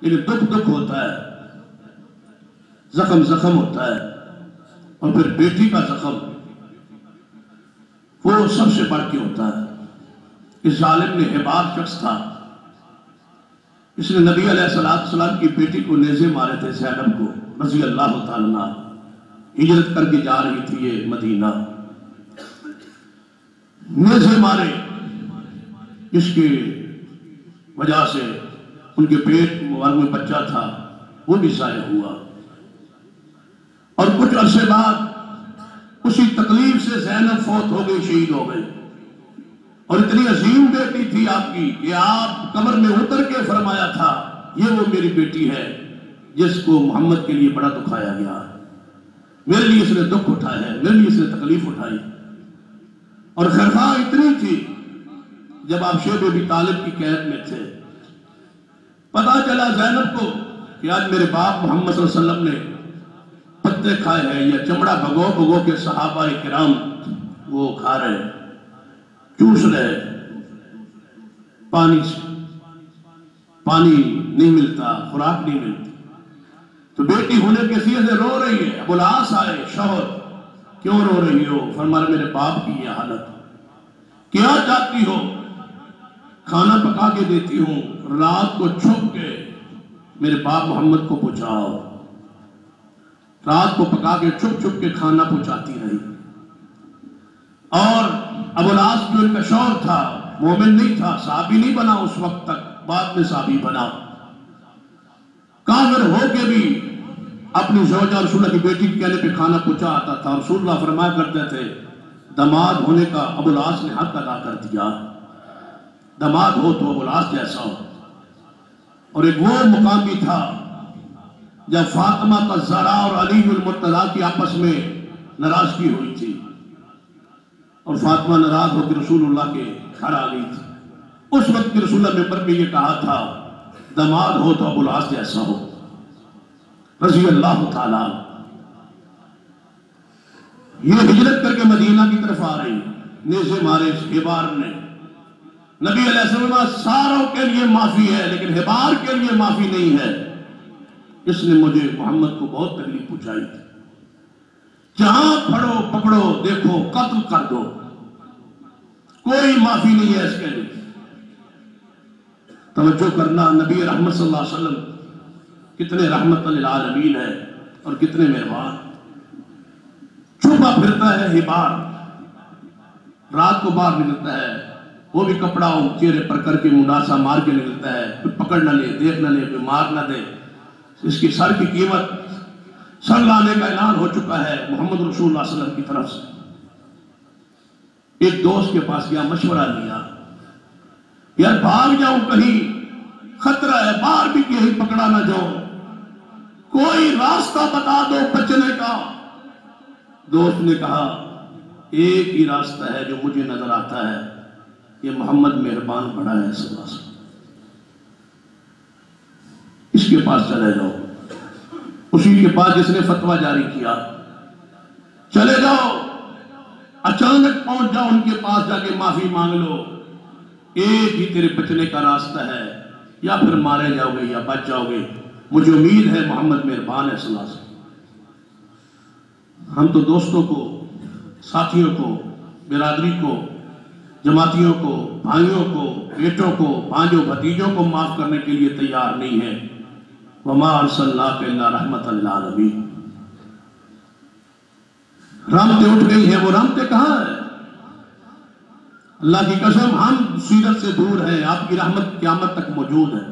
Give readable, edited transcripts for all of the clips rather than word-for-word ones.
لیکن دکھ دکھ ہوتا ہے، زخم زخم ہوتا ہے، اور پھر بیٹی کا زخم وہ سب سے بڑھ کے ہوتا ہے۔ اس ظالم نے حبار شخص تھا، اس نے نبی علیہ السلام کی بیٹی کو نیزے مارے تھے، زینب کو رضی اللہ تعالیٰ عنہ، ہجرت کر کے جا رہی تھی یہ مدینہ، نیزے مارے، جس کی وجہ سے ان کے پیٹ میں بچہ تھا وہ بھی ضائع ہوا، اور کچھ عرصے بعد اسی تکلیف سے زینب فوت ہو گئی، شہید ہو گئی۔ اور اتنی عظیم بیٹی تھی آپ کی کہ آپ قبر میں اتر کے فرمایا تھا یہ وہ میری بیٹی ہے جس کو محمد کے لیے بڑا دکھایا گیا، میرے لیے اس نے دکھ اٹھایا ہے، میرے لیے اس نے تکلیف اٹھائی۔ اور خیرخواہ اتنی تھی، جب آپ شیب ابی طالب کی قید میں تھے، پتا چلا زینب کو کہ آج میرے باپ محمد صلی اللہ علیہ وسلم نے پتے کھائے ہیں، یا چمڑا بھگو بھگو کے صحابہ کرام وہ کھا رہے، چوس رہے، پانی نہیں ملتا، خوراک نہیں ملتی، تو بیٹی ہونے کے سیئے سے رو رہی ہے۔ ابو العاص آئے، شوہر، کیوں رو رہی ہو؟ فرمایا میرے باپ کی یہ حالت، کیا چاہتی ہو؟ کھانا پکا کے دیتی ہوں، رات کو چھپ کے میرے باپ محمد کو پہنچاؤ۔ رات کو پکا کے چھپ چھپ کے کھانا پہنچاتی رہی۔ اور ابو العاص جو ان کا شوہر تھا، مومن نہیں تھا، صحابی نہیں بنا اس وقت تک، بعد میں صحابی بنا، کافر ہو کے بھی اپنی زوجہ رسول اللہ کی بیٹی کے کہنے پہ کھانا پہنچا آتا تھا۔ رسول اللہ فرمایا کرتے تھے داماد ہونے کا ابو العاص نے حق ادا کر دیا، داماد ہو تو ابو العاص جیسا ہو۔ اور ایک وہ مقام بھی تھا جب فاطمہ کا زہرا اور علی المرتضیٰ کی آپس میں ناراضگی ہوئی تھی، اور فاطمہ ناراض ہو کے رسول اللہ کے گھر آ گئی تھی، اس وقت کے رسول اللہ ممبر پہ یہ کہا تھا داماد ہو تو ابو العاص جیسا ہو، رضی اللہ تعالیٰ۔ یہ ہجرت کر کے مدینہ کی طرف آ رہی، نیزے مارے اس حبار نے۔ نبی علیہ السلام ساروں کے لیے معافی ہے لیکن حبار کے لیے معافی نہیں ہے، اس نے مجھے محمد کو بہت تکلیف پہنچائی تھی، جہاں پھڑو پکڑو دیکھو قتل کر دو، کوئی معافی نہیں ہے اس کے لیے۔ توجہ کرنا، نبی رحمت صلی اللہ علیہ وسلم کتنے رحمت للعالمین ہے اور کتنے مہربان۔ چھپا پھرتا ہے حبار، رات کو باہر نکلتا ہے، وہ بھی کپڑا چہرے پر کر کے منڈاسا مار کے نکلتا ہے، کوئی پکڑ نہ لے، دیکھ نہ لے، کوئی مار نہ دے۔ اس کی سر کی قیمت، سر لانے کا اعلان ہو چکا ہے محمد رسول اللہ صلی اللہ علیہ وسلم کی طرف سے۔ ایک دوست کے پاس گیا، مشورہ لیا، یار بھاگ جاؤں کہیں، خطرہ ہے، باہر بھی کہیں پکڑا نہ جاؤں، کوئی راستہ بتا دو بچنے کا۔ دوست نے کہا ایک ہی راستہ ہے جو مجھے نظر آتا ہے، یہ محمد مہربان بڑا ہے صلی اللہ علیہ وسلم، اس کے پاس چلے جاؤ، اسی کے پاس جس نے فتویٰ جاری کیا، چلے جاؤ، اچانک پہنچ جاؤ ان کے پاس، جا کے معافی مانگ لو، ایک ہی تیرے بچنے کا راستہ ہے، یا پھر مارے جاؤ گے یا بچ جاؤ گے، مجھے امید ہے محمد مہربان ہے صلی اللہ علیہ وسلم۔ ہم تو دوستوں کو، ساتھیوں کو، برادری کو، جماعتیوں کو، بھائیوں کو، بیٹوں کو، بھانجوں بھتیجوں کو معاف کرنے کے لیے تیار نہیں ہے۔ وَمَا أَرْسَلْنَاكَ إِلَّا رَحْمَةً لِلْعَالَمِينَ۔ رحمتیں اٹھ گئی ہیں، وہ رحمتیں کہاں ہیں؟ اللہ کی قسم ہم سیرت سے دور ہیں، آپ کی رحمت قیامت تک موجود ہے۔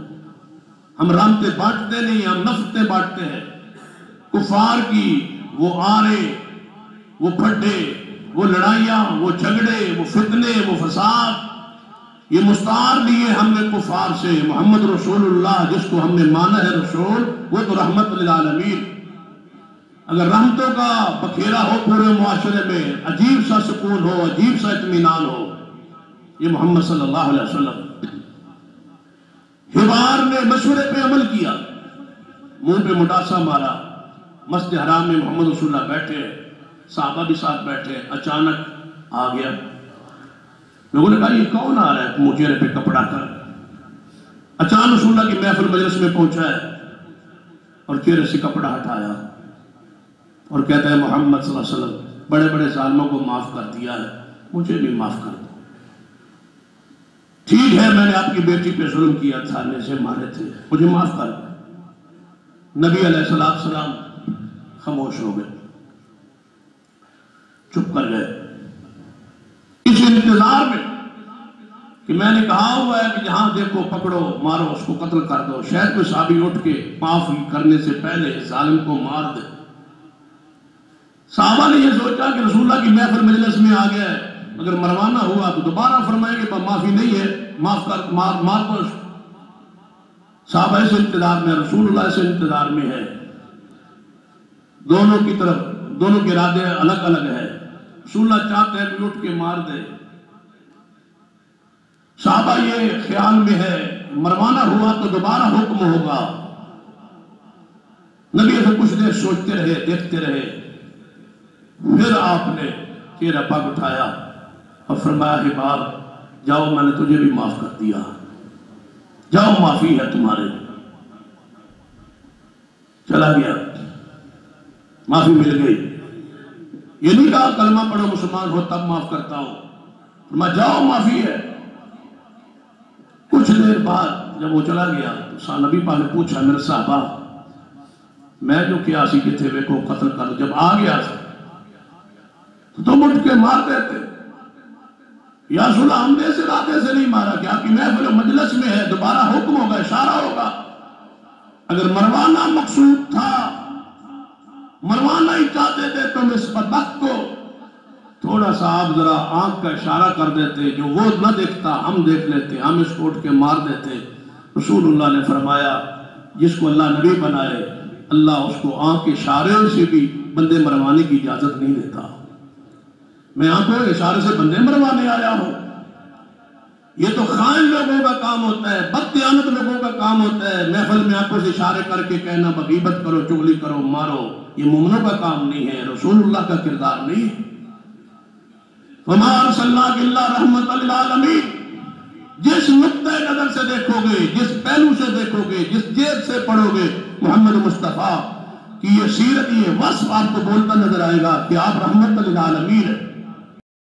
ہم رحمتیں بانٹتے نہیں، ہم نفرتیں بانٹتے ہیں۔ کفار کی وہ آرے، وہ پھڈے، وہ لڑائیاں، وہ جھگڑے، وہ فتنے، وہ فساد، یہ مستعار لیے ہم نے کفار سے۔ محمد رسول اللہ جس کو ہم نے مانا ہے رسول، وہ تو رحمت للعالمین۔ اگر رحمتوں کا بکھیرا ہو پورے معاشرے میں، عجیب سا سکون ہو، عجیب سا اطمینان ہو، یہ محمد صلی اللہ علیہ وسلم۔ حبار نے مشورے پہ عمل کیا، منہ پہ مڈاسا مارا، مسجد حرام میں محمد رسول اللہ بیٹھے، صحابہ بھی ساتھ بیٹھے، اچانک آ گیا۔ لوگوں نے کہا یہ کون آ رہا ہے منہ چہرے پہ کپڑا کر؟ اچانک رسول اللہ کی محفل مجلس میں پہنچا ہے اور چہرے سے کپڑا ہٹایا اور کہتا ہے محمد صلی اللہ علیہ وسلم بڑے بڑے ظالموں کو معاف کر دیا ہے، مجھے بھی معاف کر دو۔ ٹھیک ہے میں نے آپ کی بیٹی پہ ظلم کیا تھا، سے مارے تھے، مجھے معاف کر دو۔ نبی علیہ السلام خاموش ہو گئے، چپ کر گئے، اس انتظار میں کہ میں نے کہا ہوا ہے کہ جہاں دیکھو پکڑو مارو، اس کو قتل کر دو، شاید کوئی صحابی اٹھ کے معاف کرنے سے پہلے ظالم کو مار دے۔ صحابہ نے یہ سوچا کہ رسول اللہ کی محفل مجلس میں آ گیا ہے، اگر مروانہ ہوا تو دوبارہ فرمائیں گے معافی نہیں ہے، معاف کر مار دو۔ صحابہ اس انتظار میں، رسول اللہ اس انتظار میں ہے، دونوں کی طرف دونوں کے ارادے الگ الگ ہے۔ رسول اللہ چاہتے ہیں کہ اٹھ کے مار دے، صحابہ یہ خیال میں ہے مروانہ ہوا تو دوبارہ حکم ہوگا۔ نبی سے کچھ دیر سوچتے رہے، دیکھتے رہے، پھر آپ نے چہرہ پاک اٹھایا اور فرمایا کہ باپ جاؤ، میں نے تجھے بھی معاف کر دیا، جاؤ معافی ہے تمہارے۔ چلا گیا، معافی مل گئی۔ یہ نہیں کہا کلمہ پڑھو مسلمان ہو تب معاف کرتا ہوں، فرمایا جاؤ معافی ہے۔ کچھ دیر بعد جب وہ چلا گیا تو نبی پاک نے پوچھا میرے صحابہ میں جو کیا سی کہ تھے کو قتل کر، جب آ گیا تو تم اٹھ کے مار دیتے، یا رسول اللہ ہم نے اس ارادے سے نہیں مارا کہ آپ کی محفل مجلس میں ہے، دوبارہ حکم ہوگا، اشارہ ہوگا۔ اگر مروانا مقصود تھا، مروانا ہی چاہتے تھے، تم اس بدبخت کو تھوڑا سا آپ ذرا آنکھ کا اشارہ کر دیتے، جو وہ نہ دیکھتا ہم دیکھ لیتے، ہم اس کو اٹھ کے مار دیتے۔ رسول اللہ نے فرمایا جس کو اللہ نبی بنائے اللہ اس کو آنکھ کے اشارے سے بھی بندے مروانے کی اجازت نہیں دیتا۔ میں آنکھوں کے اشارے سے بندے مروانے آیا ہوں، یہ تو خائن لوگوں کا کام ہوتا ہے، بددیانت لوگوں کا کام ہوتا ہے، محفل میں آنکھوں سے اشارے کر کے کہنا غیبت کرو، چغلی کرو، مارو، یہ مومنوں کا کام نہیں ہے، رسول اللہ کا کردار نہیں ہے۔ وَمَا أَرْسَلْنَاكَ إِلَّا رَحْمَةً لِلْعَالَمِينَ، جس نقطۂ نظر سے دیکھو گے، جس پہلو سے دیکھو گے، جس جیب سے پڑھو گے محمد مصطفیٰ کی یہ سیرت، یہ وصف آپ کو بولتا نظر آئے گا کہ آپ رحمت للعالمین ہیں۔